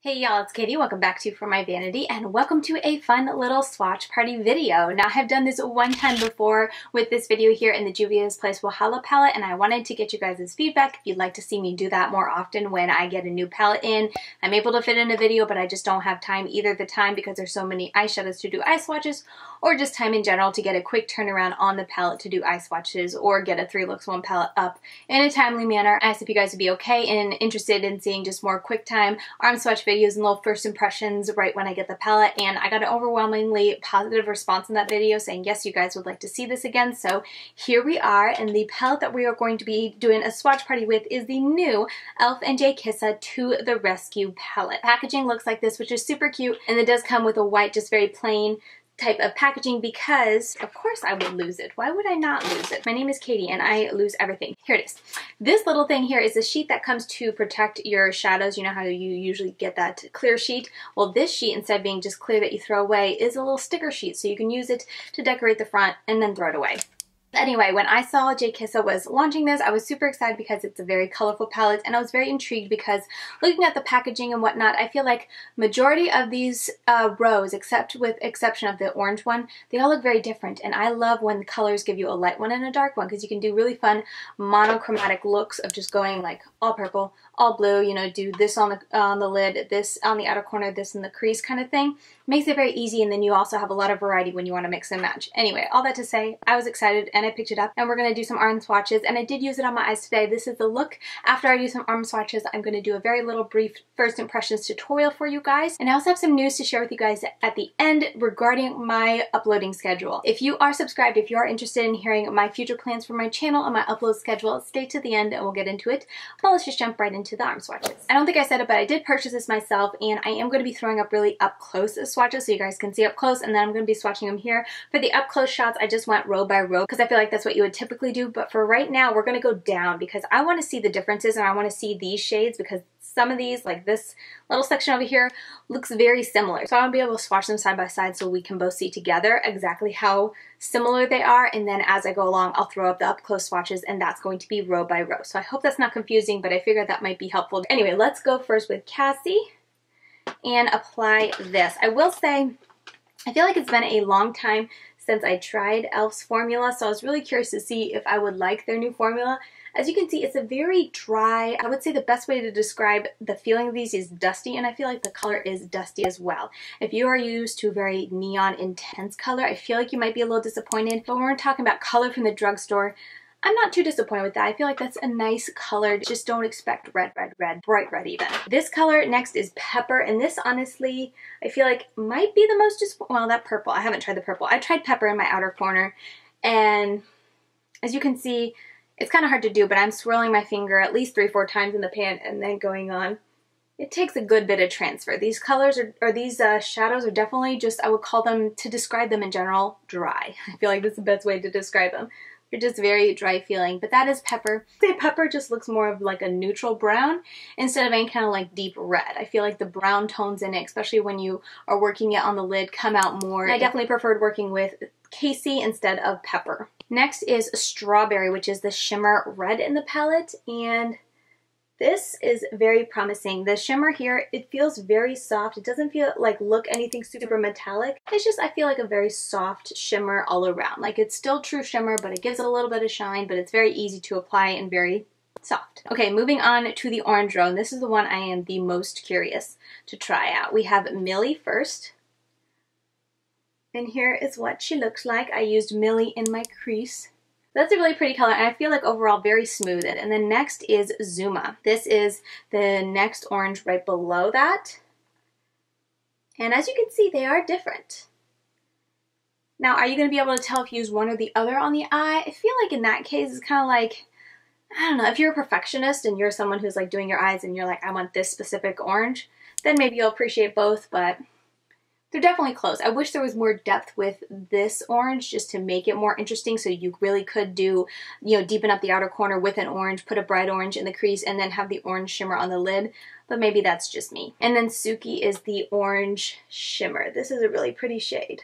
Hey y'all, it's Katie. Welcome back to For My Vanity and welcome to a fun little swatch party video. Now I have done this one time before with this video here in the Juvia's Place Walhalla palette, and I wanted to get you guys' feedback if you'd like to see me do that more often when I get a new palette in. I'm able to fit in a video, but I just don't have time, either the time because there's so many eyeshadows to do eye swatches, or just time in general to get a quick turnaround on the palette to do eye swatches or get a 3 looks 1 palette up in a timely manner. I asked if you guys would be okay and interested in seeing just more quick time arm swatch videos and little first impressions right when I get the palette, and I got an overwhelmingly positive response in that video saying yes, you guys would like to see this again. So here we are, and the palette that we are going to be doing a swatch party with is the new e.l.f. and JKissa To the Rescue palette. Packaging looks like this, which is super cute, and it does come with a white, just very plain type of packaging because of course I would lose it. Why would I not lose it? My name is Katie and I lose everything. Here it is. This little thing here is a sheet that comes to protect your shadows. You know how you usually get that clear sheet? Well, this sheet, instead of being just clear that you throw away, is a little sticker sheet, so you can use it to decorate the front and then throw it away. Anyway, when I saw JKissa was launching this, I was super excited because it's a very colorful palette, and I was very intrigued because looking at the packaging and whatnot, I feel like majority of these rows, with exception of the orange one, they all look very different, and I love when the colors give you a light one and a dark one because you can do really fun monochromatic looks of just going like all purple, all blue, you know, do this on the lid, this on the outer corner, this in the crease kind of thing. Makes it very easy, and then you also have a lot of variety when you want to mix and match. Anyway, all that to say, I was excited and I picked it up, and we're going to do some arm swatches, and I did use it on my eyes today. This is the look. After I do some arm swatches, I'm going to do a very little brief first impressions tutorial for you guys, and I also have some news to share with you guys at the end regarding my uploading schedule. If you are subscribed, if you are interested in hearing my future plans for my channel and my upload schedule, stay to the end and we'll get into it. Well, let's just jump right into the arm swatches. I don't think I said it, but I did purchase this myself, and I am going to be throwing up really up close swatches so you guys can see up close, and then I'm going to be swatching them here. For the up close shots, I just went row by row because I feel like that's what you would typically do, but for right now we're going to go down because I want to see the differences and I want to see these shades because some of these, like this little section over here, looks very similar. So I want to be able to swatch them side by side so we can both see together exactly how similar they are, and then as I go along I'll throw up the up close swatches, and that's going to be row by row. So I hope that's not confusing, but I figured that might be helpful. Anyway, let's go first with Cassie and apply this. I will say, I feel like it's been a long time since I tried e.l.f.'s formula, so I was really curious to see if I would like their new formula. As you can see, it's a very dry, I would say the best way to describe the feeling of these is dusty, and I feel like the color is dusty as well. If you are used to a very neon intense color, I feel like you might be a little disappointed, but when we're talking about color from the drugstore, I'm not too disappointed with that. I feel like that's a nice color. Just don't expect red, red, red, bright red even. This color next is Pepper, and this honestly, I feel like might be the most well, that purple. I haven't tried the purple. I tried Pepper in my outer corner, and as you can see, it's kind of hard to do, but I'm swirling my finger at least 3-4 times in the pan and then going on. It takes a good bit of transfer. These colors or these shadows are definitely just, I would call them, to describe them in general, dry. I feel like that's the best way to describe them. They're just very dry feeling, but that is Pepper. The Pepper just looks more of like a neutral brown instead of any kind of like deep red. I feel like the brown tones in it, especially when you are working it on the lid, come out more. I definitely preferred working with Casey instead of Pepper. Next is Strawberry, which is the shimmer red in the palette, and this is very promising. The shimmer here, it feels very soft. It doesn't feel like anything super metallic. It's just, I feel like a very soft shimmer all around. Like it's still true shimmer, but it gives it a little bit of shine, but it's very easy to apply and very soft. Okay, moving on to the orange row, and this is the one I am the most curious to try out. We have Millie first. And here is what she looks like. I used Millie in my crease. That's a really pretty color, and I feel like overall very smooth. And then next is Zuma. This is the next orange right below that. And as you can see, they are different. Now, are you going to be able to tell if you use one or the other on the eye? I feel like in that case, it's kind of like, I don't know, if you're a perfectionist and you're someone who's like doing your eyes and you're like, I want this specific orange, then maybe you'll appreciate both, but they're definitely close. I wish there was more depth with this orange just to make it more interesting, so you really could do, you know, deepen up the outer corner with an orange, put a bright orange in the crease, and then have the orange shimmer on the lid, but maybe that's just me. And then Suki is the orange shimmer. This is a really pretty shade.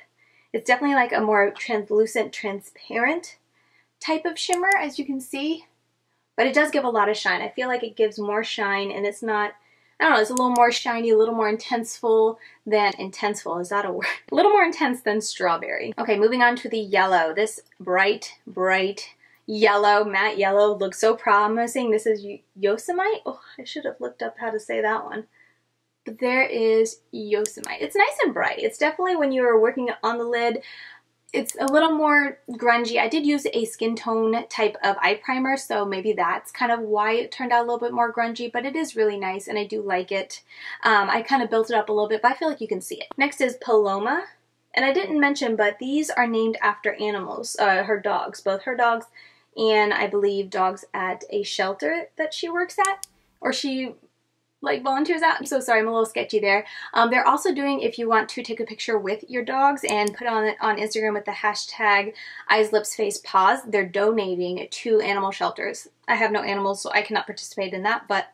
It's definitely like a more translucent, transparent type of shimmer, as you can see, but it does give a lot of shine. I feel like it gives more shine, and it's not I don't know, it's a little more shiny, a little more intenseful than, intenseful, is that a word? A little more intense than strawberry. Okay, moving on to the yellow. This bright yellow, matte yellow looks so promising. This is Yosemite. Oh, I should have looked up how to say that one. But there is Yosemite. It's nice and bright. It's definitely, when you are working on the lid, it's a little more grungy. I did use a skin tone type of eye primer, so maybe that's kind of why it turned out a little bit more grungy, but it is really nice and I do like it. I kind of built it up a little bit, but I feel like you can see it. Next is Paloma. And I didn't mention, but these are named after animals, her dogs, both her dogs and I believe dogs at a shelter that she works at, or she like volunteers at. I'm so sorry, I'm a little sketchy there. They're also doing, if you want to take a picture with your dogs and put on it on Instagram with the hashtag eyes, lips, face, paws, they're donating to animal shelters. I have no animals, so I cannot participate in that, but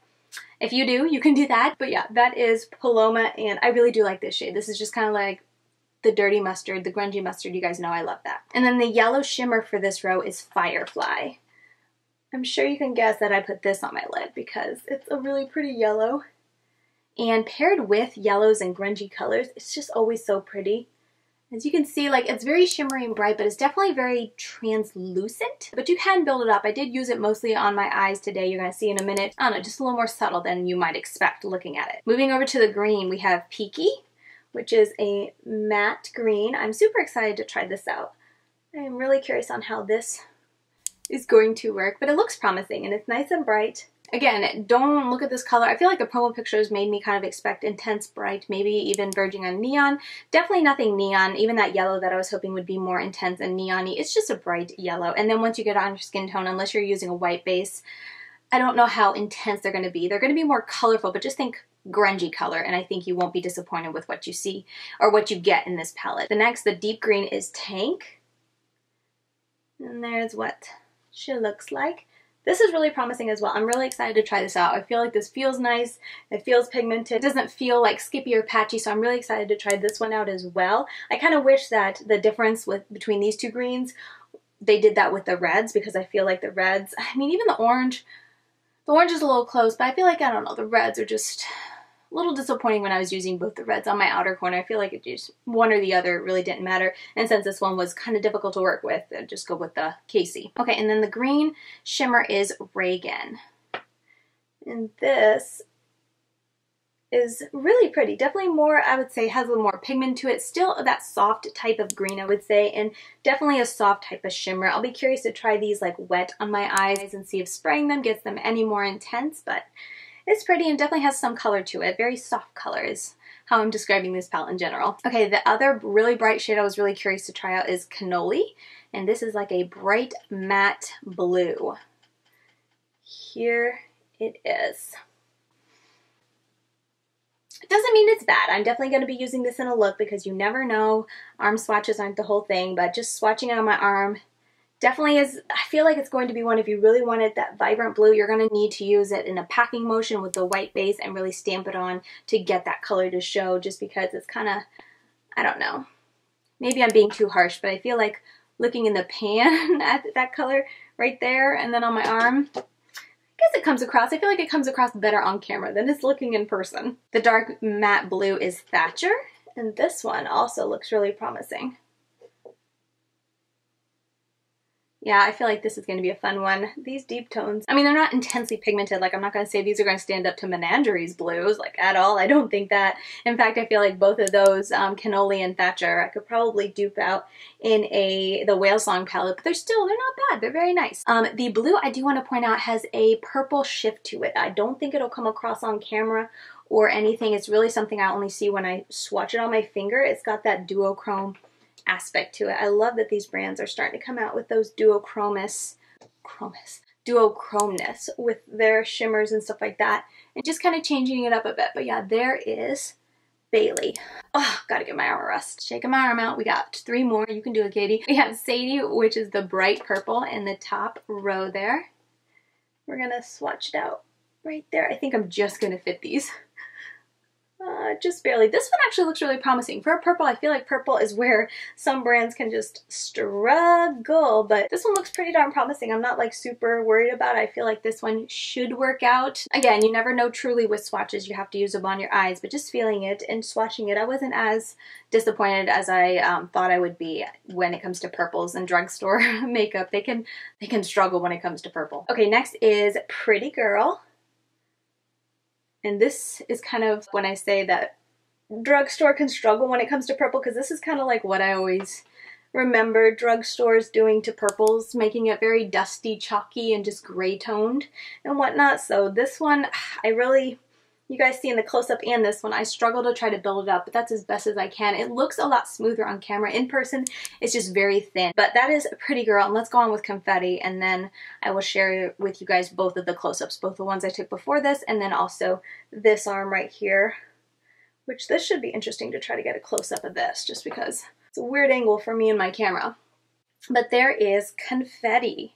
if you do, you can do that. But yeah, that is Paloma, and I really do like this shade. This is just kind of like the dirty mustard, the grungy mustard. You guys know I love that. And then the yellow shimmer for this row is Firefly. I'm sure you can guess that I put this on my lid because it's a really pretty yellow. And paired with yellows and grungy colors, it's just always so pretty. As you can see, like, it's very shimmery and bright, but it's definitely very translucent. But you can build it up. I did use it mostly on my eyes today. You're gonna see in a minute. I don't know, just a little more subtle than you might expect looking at it. Moving over to the green, we have Peaky, which is a matte green. I'm super excited to try this out. I am really curious on how this is going to work, but it looks promising and it's nice and bright. Again, don't look at this color. I feel like the promo pictures made me kind of expect intense bright, maybe even verging on neon. Definitely nothing neon. Even that yellow that I was hoping would be more intense and neon-y, it's just a bright yellow. And then once you get on your skin tone, unless you're using a white base, I don't know how intense they're going to be. They're going to be more colorful, but just think grungy color, and I think you won't be disappointed with what you see or what you get in this palette. The next, the deep green, is Tank. And there's what she looks like. This is really promising as well. I'm really excited to try this out. I feel like this feels nice. It feels pigmented. It doesn't feel like skippy or patchy, so I'm really excited to try this one out as well. I kind of wish that the difference between these two greens, they did that with the reds, because I feel like the reds, I mean, even the orange is a little close, but I feel like, I don't know, the reds are just a little disappointing when I was using both the reds on my outer corner. I feel like it just, one or the other really didn't matter. And since this one was kind of difficult to work with, I'd just go with the Casey. Okay, and then the green shimmer is Reagan. And this is really pretty. Definitely more, I would say, has a little more pigment to it. Still that soft type of green, I would say, and definitely a soft type of shimmer. I'll be curious to try these like wet on my eyes and see if spraying them gets them any more intense, but it's pretty and definitely has some color to it. Very soft color is how I'm describing this palette in general. Okay, the other really bright shade I was really curious to try out is Cannoli, and this is like a bright matte blue. Here it is. It doesn't mean it's bad. I'm definitely going to be using this in a look because you never know. Arm swatches aren't the whole thing, but just swatching it on my arm definitely is, I feel like it's going to be one, if you really wanted that vibrant blue, you're going to need to use it in a packing motion with the white base and really stamp it on to get that color to show, just because it's kind of, I don't know. Maybe I'm being too harsh, but I feel like looking in the pan at that color right there and then on my arm, I guess it comes across. I feel like it comes across better on camera than it's looking in person. The dark matte blue is Thatcher, and this one also looks really promising. Yeah, I feel like this is going to be a fun one. These deep tones, I mean, they're not intensely pigmented. Like, I'm not going to say these are going to stand up to Menageries blues, like, at all. I don't think that. In fact, I feel like both of those, Cannoli and Thatcher, I could probably dupe out in the Whale Song palette, but they're not bad. They're very nice. The blue, I do want to point out, has a purple shift to it. I don't think it'll come across on camera or anything. It's really something I only see when I swatch it on my finger. It's got that duochrome aspect to it. I love that these brands are starting to come out with those duochromeness with their shimmers and stuff like that, and just kind of changing it up a bit. But yeah, there is Bailey. Oh, gotta get my arm a rest. Shaking my arm out. We got 3 more. You can do it, Katie. We have Sadie, which is the bright purple in the top row there. We're gonna swatch it out right there. I think I'm just gonna fit these. just barely. This one actually looks really promising. For a purple, I feel like purple is where some brands can just struggle, but this one looks pretty darn promising. I'm not like super worried about it. I feel like this one should work out. Again, you never know truly with swatches. You have to use them on your eyes, but just feeling it and swatching it, I wasn't as disappointed as I thought I would be when it comes to purples and drugstore makeup. They can struggle when it comes to purple. Okay, next is Pretty Girl. And this is kind of when I say that drugstore can struggle when it comes to purple, because this is kind of like what I always remember drugstores doing to purples, making it very dusty, chalky, and just gray toned and whatnot. So this one, you guys see in the close-up and this one, I struggle to try to build it up, but that's as best as I can. It looks a lot smoother on camera. In person, it's just very thin. But that is Pretty Girl, and let's go on with Confetti, and then I will share with you guys both of the close-ups, both the ones I took before this, and then also this arm right here, which this should be interesting to try to get a close-up of this, just because it's a weird angle for me and my camera. But there is Confetti.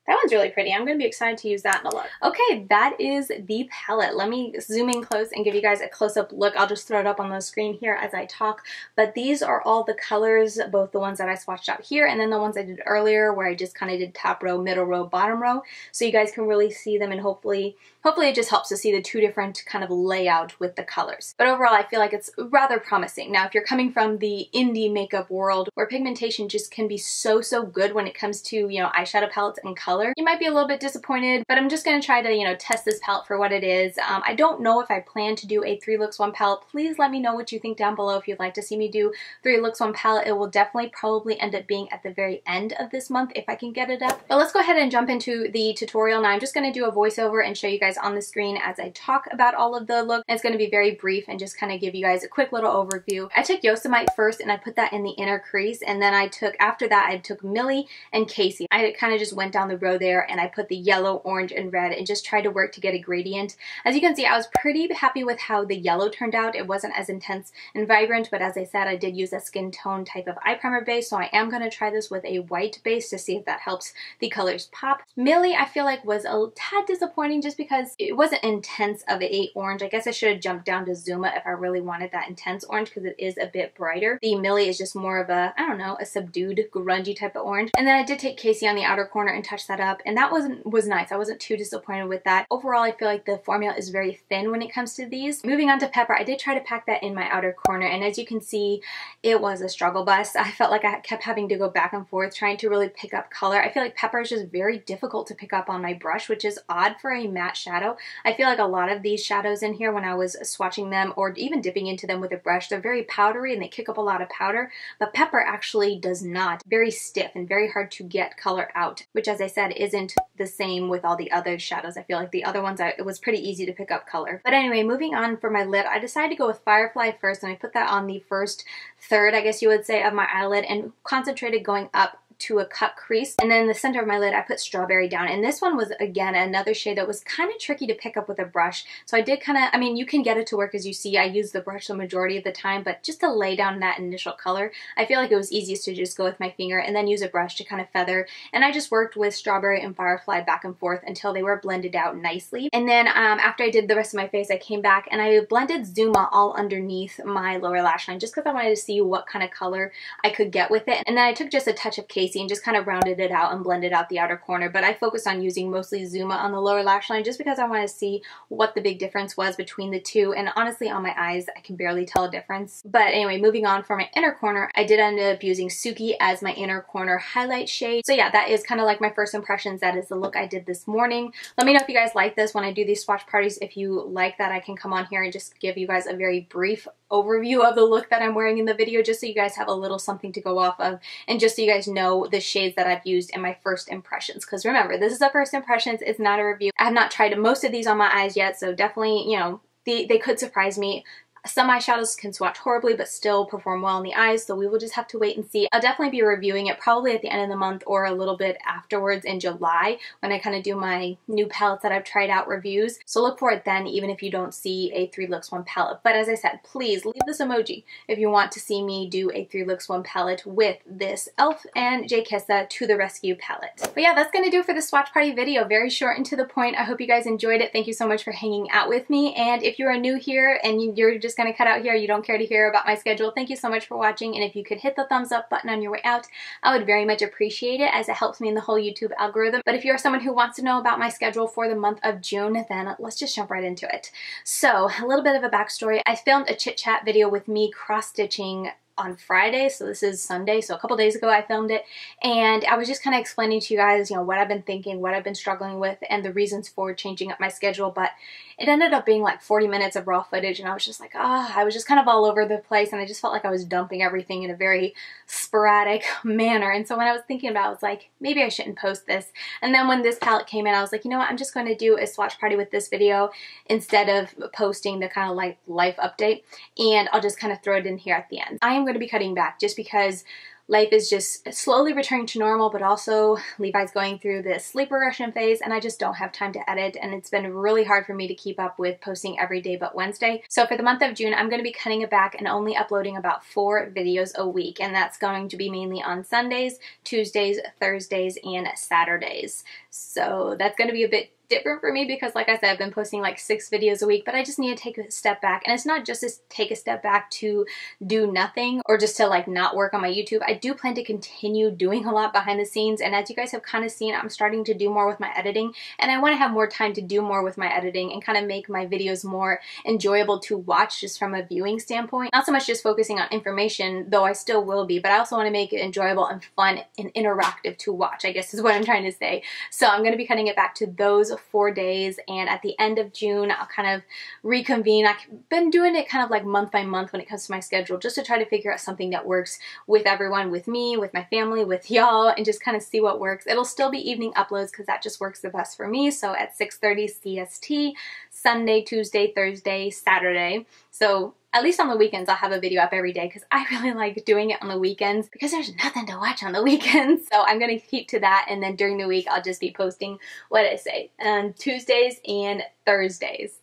That one's really pretty. I'm going to be excited to use that in a look. Okay, that is the palette. Let me zoom in close and give you guys a close-up look. I'll just throw it up on the screen here as I talk. But these are all the colors, both the ones that I swatched out here and then the ones I did earlier where I just kind of did top row, middle row, bottom row. So you guys can really see them, and hopefully it just helps to see the two different kind of layout with the colors. But overall, I feel like it's rather promising. Now, if you're coming from the indie makeup world where pigmentation just can be so good when it comes to, you know, eyeshadow palettes and color, you might be a little bit disappointed, but I'm just going to try to, you know, test this palette for what it is. I don't know if I plan to do a 3 looks 1 palette. Please let me know what you think down below if you'd like to see me do 3 looks 1 palette. It will definitely probably end up being at the very end of this month if I can get it up. But let's go ahead and jump into the tutorial now. I'm just going to do a voiceover and show you guys on the screen as I talk about all of the look. It's going to be very brief and just kind of give you guys a quick little overview. I took Yosemite first and I put that in the inner crease, and then after that I took Millie and Casey. I kind of just went down the row there and I put the yellow, orange, and red and just tried to work to get a gradient. As you can see, I was pretty happy with how the yellow turned out. It wasn't as intense and vibrant, but as I said, I did use a skin tone type of eye primer base, so I am going to try this with a white base to see if that helps the colors pop. Millie, I feel like was a tad disappointing just because it wasn't intense of a orange. I guess I should have jumped down to Zuma if I really wanted that intense orange because it is a bit brighter. The Millie is just more of a, I don't know, a subdued, grungy type of orange. And then I did take Casey on the outer corner and touch that up, and that was nice. I wasn't too disappointed with that. Overall, I feel like the formula is very thin when it comes to these. Moving on to Pepper, I did try to pack that in my outer corner, and as you can see, it was a struggle bus. I felt like I kept having to go back and forth trying to really pick up color. I feel like Pepper is just very difficult to pick up on my brush, which is odd for a matte shadow. I feel like a lot of these shadows in here, when I was swatching them or even dipping into them with a brush, they're very powdery and they kick up a lot of powder, but Pepper actually does not. Very stiff and very hard to get color out, which, as I said, isn't the same with all the other shadows. I feel like the other ones, it was pretty easy to pick up color. But anyway, moving on for my lid, I decided to go with Firefly first, and I put that on the first third, I guess you would say, of my eyelid and concentrated going up to a cut crease. And then in the center of my lid, I put Strawberry down. And this one was, again, another shade that was kind of tricky to pick up with a brush. So I did kind of, I mean, you can get it to work as you see. I use the brush the majority of the time, but just to lay down that initial color, I feel like it was easiest to just go with my finger and then use a brush to kind of feather. And I just worked with Strawberry and Firefly back and forth until they were blended out nicely. And then after I did the rest of my face, I came back and I blended Zuma all underneath my lower lash line just because I wanted to see what kind of color I could get with it. And then I took just a touch of Casey and just kind of rounded it out and blended out the outer corner, but I focused on using mostly Zuma on the lower lash line just because I wanted to see what the big difference was between the two, and honestly on my eyes I can barely tell a difference. But anyway, moving on for my inner corner, I did end up using Suki as my inner corner highlight shade. So yeah, that is kind of like my first impressions. That is the look I did this morning. Let me know if you guys like this when I do these swatch parties. If you like that, I can come on here and just give you guys a very brief overview of the look that I'm wearing in the video, just so you guys have a little something to go off of, and just so you guys know the shades that I've used in my first impressions. Because remember, this is a first impressions, it's not a review. I have not tried most of these on my eyes yet, so definitely, you know, they could surprise me. Some eyeshadows can swatch horribly but still perform well in the eyes, so we will just have to wait and see. I'll definitely be reviewing it probably at the end of the month or a little bit afterwards in July when I kind of do my new palettes that I've tried out reviews. So look for it then, even if you don't see a 3 looks 1 palette. But as I said, please leave this emoji if you want to see me do a 3 looks 1 palette with this e.l.f. and JKissa To the Rescue palette. But yeah, that's going to do it for the swatch party video. Very short and to the point. I hope you guys enjoyed it. Thank you so much for hanging out with me. And if you are new here and you're just going to cut out here. You don't care to hear about my schedule. Thank you so much for watching, and if you could hit the thumbs up button on your way out, I would very much appreciate it, as it helps me in the whole YouTube algorithm. But if you're someone who wants to know about my schedule for the month of June, then let's just jump right into it. So a little bit of a backstory. I filmed a chit chat video with me cross-stitching on Friday, so this is Sunday, so a couple days ago I filmed it, and I was just kind of explaining to you guys, you know, what I've been thinking, what I've been struggling with, and the reasons for changing up my schedule. But it ended up being like 40 minutes of raw footage, and I was just like, I was just kind of all over the place, and I just felt like I was dumping everything in a very sporadic manner. And so when I was thinking about it, I was like, maybe I shouldn't post this. And then when this palette came in, I was like, you know what, I'm just going to do a swatch party with this video instead of posting the kind of like life update, and I'll just kind of throw it in here at the end. I am going to be cutting back just because life is just slowly returning to normal, but also Levi's going through this sleep regression phase, and I just don't have time to edit, and it's been really hard for me to keep up with posting every day but Wednesday. So for the month of June, I'm going to be cutting it back and only uploading about 4 videos a week, and that's going to be mainly on Sundays, Tuesdays, Thursdays, and Saturdays. So that's going to be a bit different for me because, like I said, I've been posting like 6 videos a week, but I just need to take a step back. And it's not just to take a step back to do nothing or just to like not work on my YouTube. I do plan to continue doing a lot behind the scenes, and as you guys have kind of seen, I'm starting to do more with my editing, and I want to have more time to do more with my editing and kind of make my videos more enjoyable to watch just from a viewing standpoint. Not so much just focusing on information, though I still will be, but I also want to make it enjoyable and fun and interactive to watch, I guess is what I'm trying to say. So I'm going to be cutting it back to those 4 days, and at the end of June I'll kind of reconvene. I've been doing it kind of like month by month when it comes to my schedule, just to try to figure out something that works with everyone, with me, with my family, with y'all, and just kind of see what works. It'll still be evening uploads because that just works the best for me. So at 6:30 CST, Sunday, Tuesday, Thursday, Saturday. So at least on the weekends, I'll have a video up every day because I really like doing it on the weekends because there's nothing to watch on the weekends. So I'm going to keep to that, and then during the week, I'll just be posting, what did I say, on Tuesdays and Thursdays.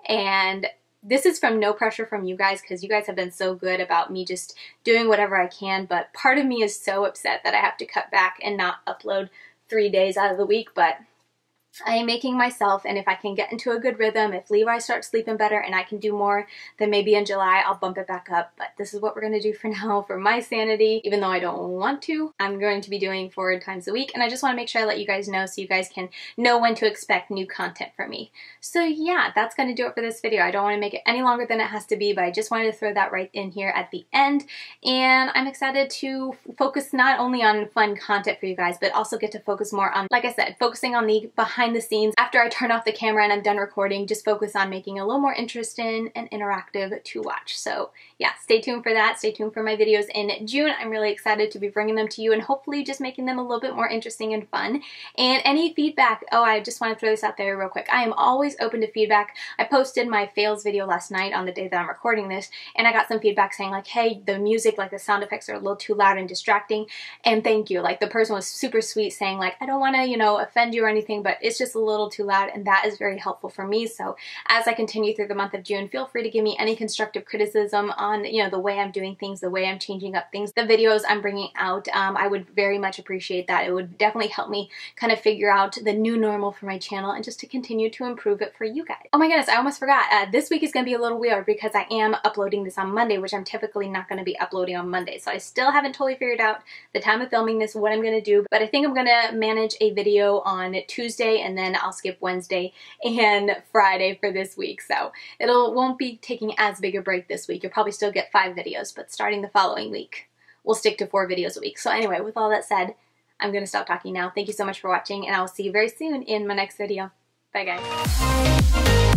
And this is from no pressure from you guys because you guys have been so good about me just doing whatever I can, but part of me is so upset that I have to cut back and not upload 3 days out of the week, but I am making myself, and if I can get into a good rhythm, if Levi starts sleeping better and I can do more, then maybe in July I'll bump it back up. But this is what we're going to do for now for my sanity. Even though I don't want to, I'm going to be doing 4 times a week, and I just want to make sure I let you guys know so you guys can know when to expect new content from me. So yeah, that's going to do it for this video. I don't want to make it any longer than it has to be, but I just wanted to throw that right in here at the end. And I'm excited to focus not only on fun content for you guys, but also get to focus more on, like I said, focusing on the behind the scenes after I turn off the camera and I'm done recording. Just focus on making it a little more interesting and interactive to watch. So yeah, stay tuned for that. Stay tuned for my videos in June. I'm really excited to be bringing them to you and hopefully just making them a little bit more interesting and fun. And any feedback, oh, I just want to throw this out there real quick. I am always open to feedback. I posted my fails video last night on the day that I'm recording this, and I got some feedback saying like, hey, the music, like the sound effects are a little too loud and distracting. And thank you. Like the person was super sweet saying like, I don't want to, you know, offend you or anything, but it's just a little too loud, and that is very helpful for me. So as I continue through the month of June, feel free to give me any constructive criticism on, you know, the way I'm doing things, the way I'm changing up things, the videos I'm bringing out. I would very much appreciate that. It would definitely help me kind of figure out the new normal for my channel and just to continue to improve it for you guys. Oh my goodness, I almost forgot. This week is going to be a little weird because I am uploading this on Monday, which I'm typically not going to be uploading on Monday. So I still haven't totally figured out the time of filming this, what I'm going to do, but I think I'm going to manage a video on Tuesday, and then I'll skip Wednesday and Friday for this week. So won't be taking as big a break this week. You'll probably still get 5 videos, but starting the following week, we'll stick to 4 videos a week. So anyway, with all that said, I'm going to stop talking now. Thank you so much for watching, and I will see you very soon in my next video. Bye guys.